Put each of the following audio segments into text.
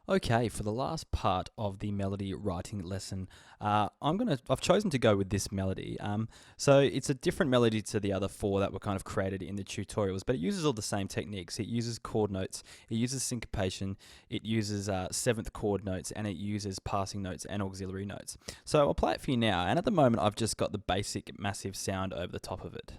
Okay, for the last part of the melody writing lesson, I've chosen to go with this melody. So it's a different melody to the other four that were kind of created in the tutorials, but it uses all the same techniques. It uses chord notes, it uses syncopation, it uses seventh chord notes, and it uses passing notes and auxiliary notes. So I'll play it for you now, and at the moment I've just got the basic massive sound over the top of it.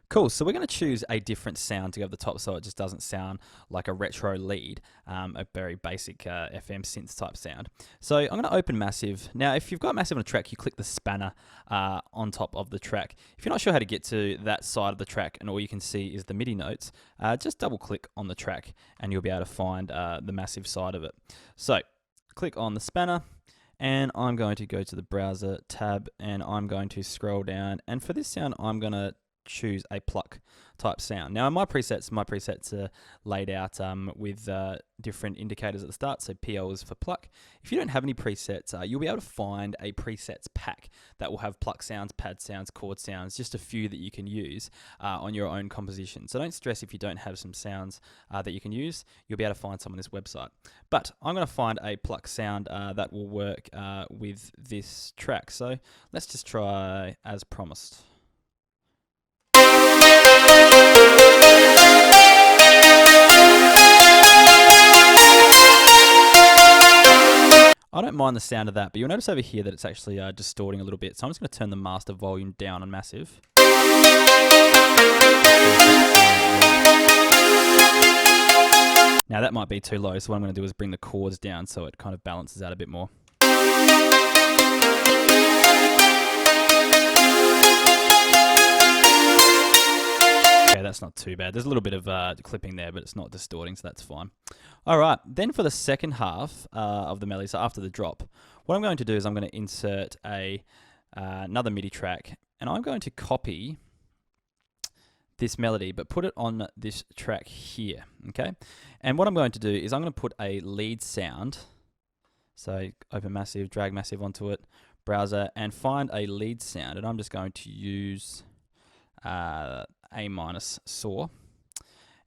Cool, so we're going to choose a different sound to go over the top so it just doesn't sound like a retro lead, a very basic FM synth type sound. So I'm going to open Massive. Now, if you've got Massive on a track, you click the spanner on top of the track. If you're not sure how to get to that side of the track and all you can see is the MIDI notes, just double click on the track and you'll be able to find the Massive side of it. So click on the spanner. And I'm going to go to the browser tab and I'm going to scroll down. And for this sound, I'm going to choose a pluck type sound. Now in my presets are laid out with different indicators at the start, so PL is for pluck. If you don't have any presets, you'll be able to find a presets pack that will have pluck sounds, pad sounds, chord sounds, just a few that you can use on your own composition. So don't stress if you don't have some sounds that you can use, you'll be able to find some on this website. But I'm going to find a pluck sound that will work with this track. So let's just try As Promised. I don't mind the sound of that, but you'll notice over here that it's actually distorting a little bit. So I'm just going to turn the master volume down on Massive. Now that might be too low, so what I'm going to do is bring the chords down so it kind of balances out a bit more. Okay, that's not too bad. There's a little bit of clipping there, but it's not distorting, so that's fine. All right, then for the second half of the melody, so after the drop, what I'm going to do is I'm going to insert another MIDI track, and I'm going to copy this melody, but put it on this track here, okay? And what I'm going to do is I'm going to put a lead sound, so open Massive, drag Massive onto it, browser, and find a lead sound, and I'm just going to use A minus saw.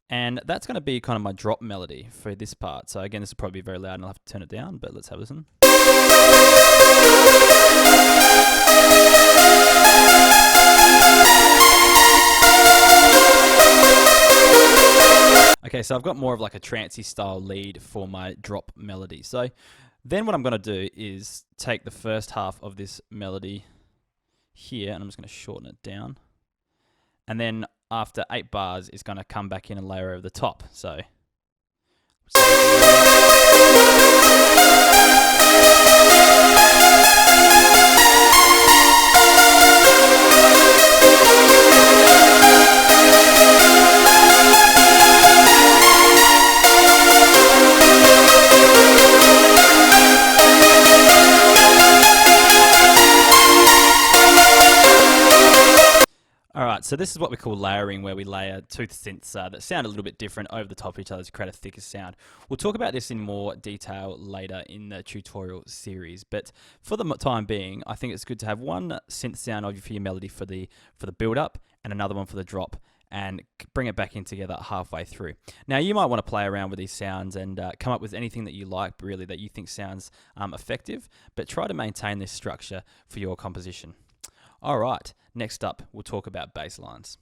And that's going to be kind of my drop melody for this part. So again, this will probably be very loud and I'll have to turn it down, but let's have a listen. Okay, so I've got more of like a trancey style lead for my drop melody. So then what I'm going to do is take the first half of this melody here, and I'm just going to shorten it down. And then after 8 bars, it's going to come back in and layer over the top. So Alright, so this is what we call layering, where we layer two synths that sound a little bit different over the top of each other to create a thicker sound. We'll talk about this in more detail later in the tutorial series, but for the time being, I think it's good to have one synth sound for your melody for the build-up and another one for the drop, and bring it back in together halfway through. Now, you might want to play around with these sounds and come up with anything that you like, really, that you think sounds effective, but try to maintain this structure for your composition. All right, next up, we'll talk about bass lines.